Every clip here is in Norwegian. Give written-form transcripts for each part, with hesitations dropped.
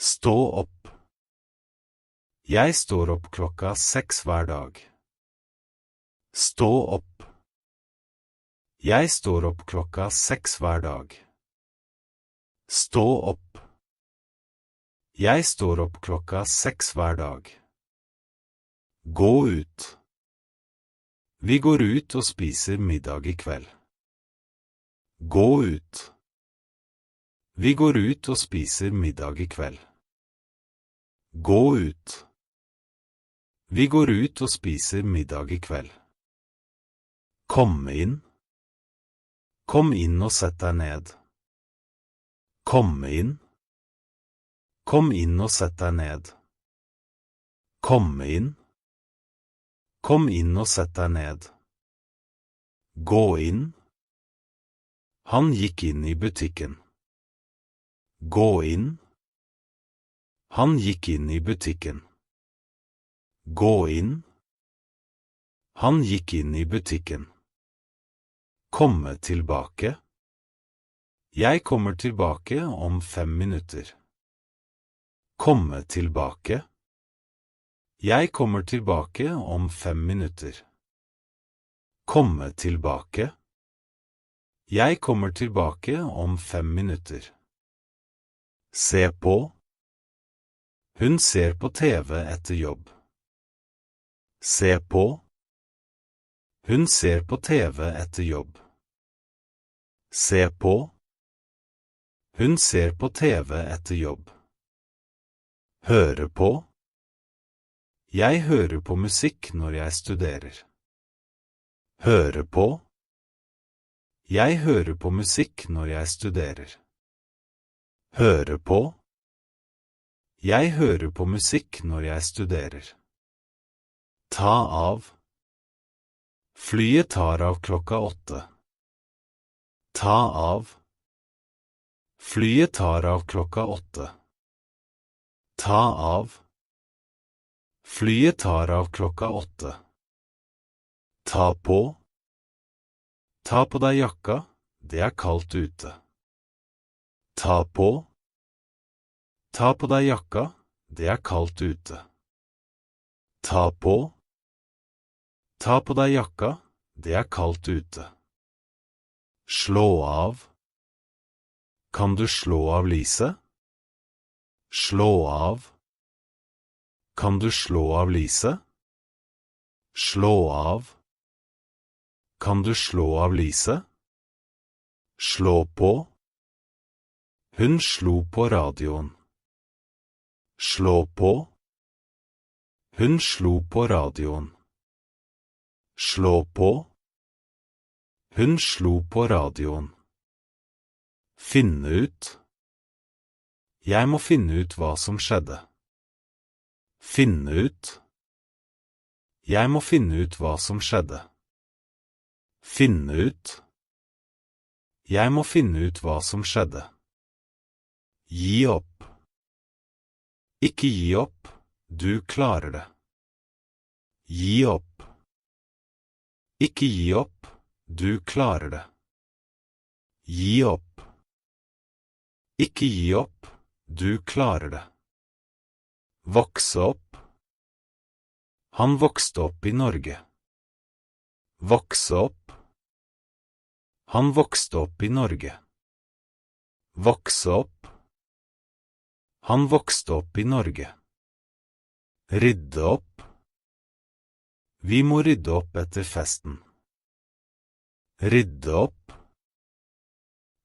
Stå opp. Jeg står opp 6 hver dag. Stå opp. Jeg står opp 6 hver dag. Stå opp. Jeg står opp 6 hver dag. Gå ut. Vi går ut og spiser middag i kveld. Gå ut. Vi går ut og spiser middag i kveld. Gå ut. Vi går ut og spiser middag i kveld. Kom inn. Kom inn og sett deg ned. Kom inn. Kom inn og sett deg ned. Kom inn. Kom inn og sett deg ned. Gå inn. Han gikk inn i butikken. Gå inn. Han gikk inn i butikken. Gå inn. Han gikk inn i butikken. Komme tilbake. Jeg kommer tilbake om 5 minutter. Komme tilbake. Jeg kommer tilbake om 5 minutter. Komme tilbake. Jeg kommer tilbake om 5 minutter. Se på. Hun ser på TV etter jobb. Se på. Hun ser på TV etter jobb. Se på. Hun ser på TV etter jobb. Høre på. Jeg hører på musikk når jeg studerer. Høre på. Jeg hører på musikk når jeg studerer. Høre på. Jeg hører på musikk når jeg studerer. Ta av. Flyet tar av 8. Ta av. Flyet tar av 8. Ta av. Flyet tar av 8. Ta på. Ta på deg jakka, det er kaldt ute. Ta på. Ta på deg jakka, det er kaldt ute. Ta på. Ta på deg jakka, det er kaldt ute. Slå av. Kan du slå av lyset? Slå av. Kan du slå av lyset? Slå av. Kan du slå av lyset? Slå på. Hun slo på radioen. Slå på. Hun slo på radioen. Slå på. Hun slo på radioen. Finne ut. Jeg må finne ut hva som skjedde. Finne ut. Jeg må finne ut hva som skjedde. Finne ut. Jeg må finne ut hva som skjedde. Gi opp. Ikke gi opp, du klarer det. Gi opp. Ikke gi opp, du klarer det. Gi opp. Ikke gi opp, du klarer det. Vokse opp. Han vokste opp i Norge. Vokse opp. Han vokste opp i Norge. Vokse opp. Han vokste opp i Norge. Rydde opp. Vi må rydde opp etter festen. Rydde opp.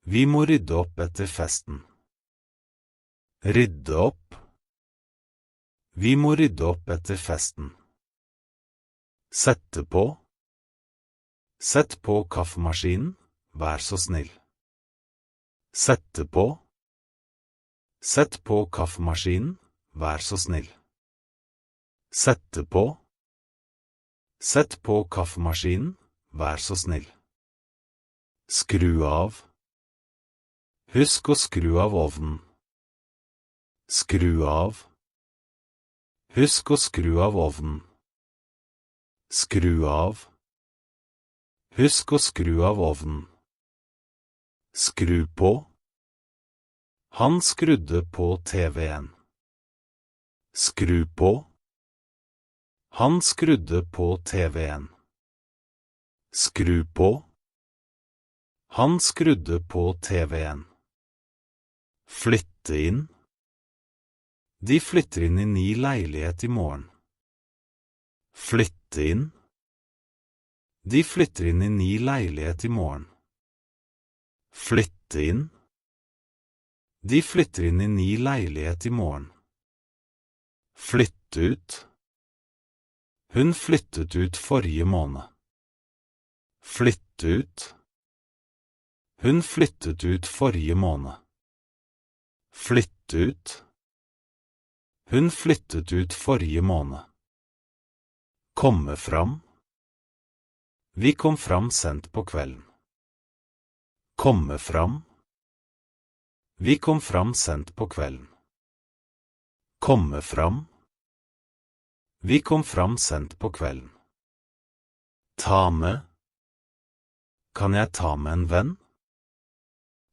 Vi må rydde opp etter festen. Rydde opp. Vi må rydde opp etter festen. Sette på. Sett på kaffemaskinen, vær så snill. Sette på. Sett på kaffemaskinen, vær så snill. Sette på. Sett på kaffemaskinen, vær så snill. Skru av. Husk å skru av ovnen. Skru av. Husk å skru av ovnen. Skru av. Husk å skru av ovnen. Skru på. Han skrudde på TV-en. Skru på. Han skrudde på TV-en. Skru på. Han skrudde på TV-en. Flytte inn. De flytter inn i ny leilighet i morgen. Flytte inn. De flytter inn i ny leilighet i morgen. Flytte inn. De flytter inn i ny leilighet i morgen. Flytte ut. Hun flyttet ut forrige måned. Flytte ut. Hun flyttet ut forrige måned. Flytte ut. Hun flyttet ut forrige måned. Komme fram. Vi kom fram sent på kvelden. Komme fram. Vi kom fram sent på kvelden. Komme fram. Vi kom fram sent på kvelden. Ta med. Kan jeg ta med en venn?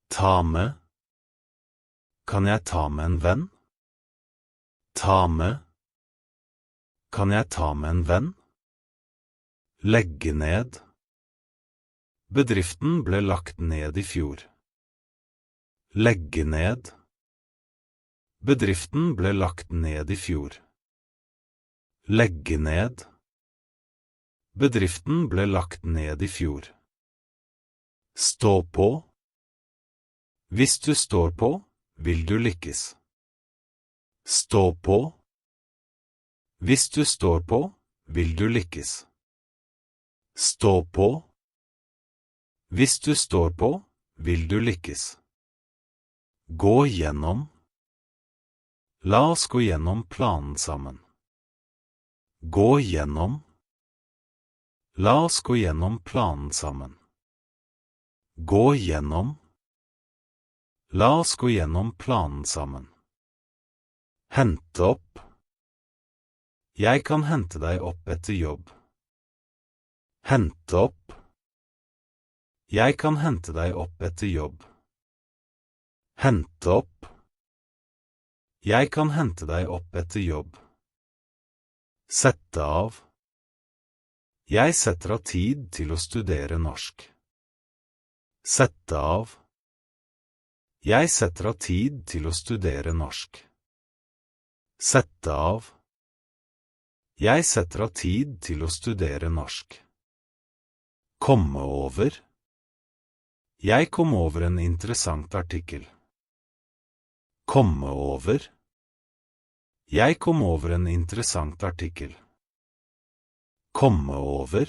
Ta med. Kan jeg ta med en venn? Ta med. Kan jeg ta med en venn? Legge ned. Bedriften ble lagt ned i fjor. Legge ned. Bedriften ble lagt ned i fjor. Legge ned. Bedriften ble lagt ned i fjor. Stå på. Hvis du står på, vil du lykkes. Stå på. Hvis du står på, vil du lykkes. Stå på. Hvis du står på, vil du lykkes. Gå gjennom. La oss gå gjennom planen sammen. Gå gjennom. La oss gå gjennom planen sammen. Gå gjennom. La oss gå gjennom planen sammen. Hente opp. Jeg kan hente deg opp etter jobb. Hente opp. Jeg kan hente deg opp etter jobb. Hente opp. Jeg kan hente deg opp etter jobb. Sette av. Jeg setter av tid til å studere norsk. Sette av. Jeg setter av tid til å studere norsk. Sette av. Jeg setter av tid til å studere norsk. Komme over. Jeg kom over en interessant artikkel. Komme over. Jeg kom over en interessant artikkel. Komme over.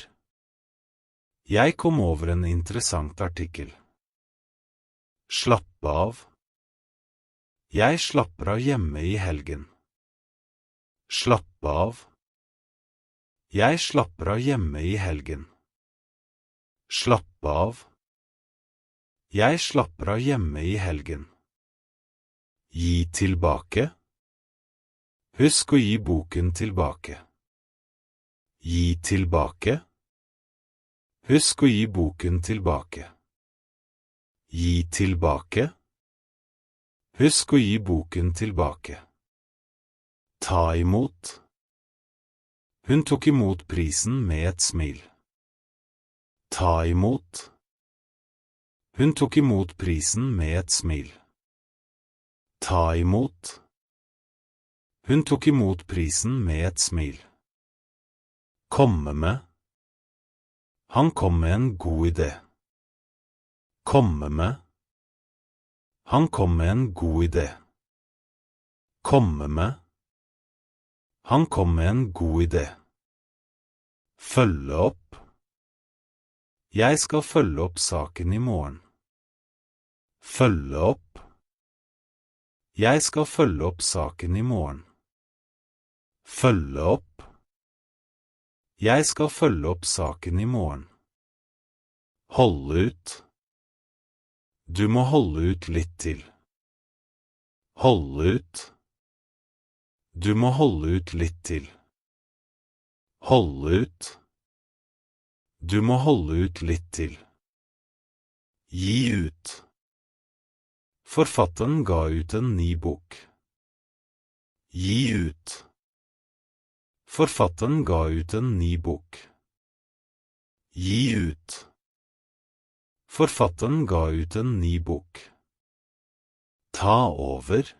Jeg kom over en interessant artikkel. Slappe av. Jeg slapper av hjemme i helgen. Slappe av. Jeg slapper av hjemme i helgen. Slappe av. Jeg slapper av hjemme i helgen. Gi tilbake. Husk å gi boken tilbake. Gi tilbake. Husk å gi boken tilbake. Gi tilbake. Husk å gi boken tilbake. Ta imot. Hun tok imot prisen med et smil. Ta imot. Hun tok imot prisen med et smil. Ta imot. Hun tok imot prisen med et smil. Komme med. Han kom med en god idé. Komme med. Han kom med en god idé. Komme med. Han kom med en god idé. Følge opp. Jeg skal følge opp saken i morgen. Følge opp. Jeg skal følge opp saken i morgen. Følge opp. Jeg skal følge opp saken i morgen. Holde ut. Du må holde ut litt til. Holde ut. Du må holde ut litt til. Holde ut. Du må holde ut litt til. Gi ut. Forfatteren ga ut en ny bok. Gi ut. Forfatteren ga ut en ny bok. Gi ut. Forfatteren ga ut en ny bok. Ta over.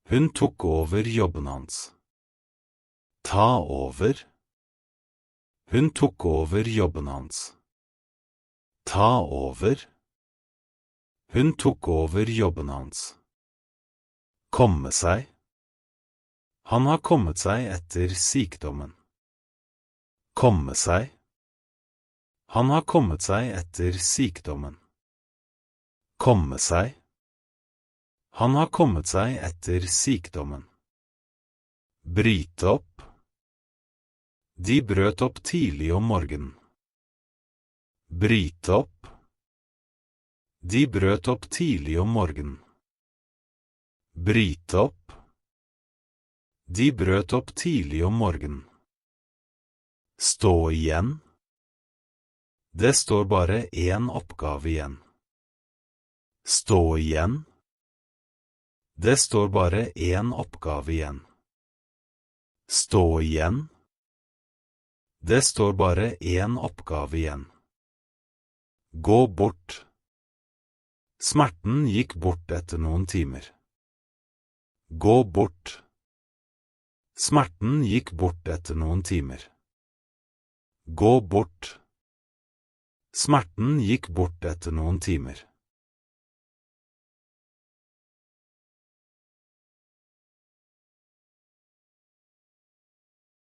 Hun tok over jobben hans. Ta over. Hun tok over jobben hans. Ta over. Hun tok over jobben hans. Komme seg. Han har kommet seg etter sykdommen. Komme seg. Han har kommet seg etter sykdommen. Komme seg. Han har kommet seg etter sykdommen. Bryte opp. De brøt opp tidlig om morgenen. Bryte opp. De brøt opp tidlig om morgenen. Bryte opp. De brøt opp tidlig om morgenen. Stå igjen. Det står bare én oppgave igjen. Stå igjen. Det står bare én oppgave igjen. Stå igjen. Det står bare én oppgave igjen. Gå bort. Smerten gikk bort etter noen timer. Gå bort. Smerten gikk bort etter noen timer. Gå bort. Smerten gikk bort etter noen timer.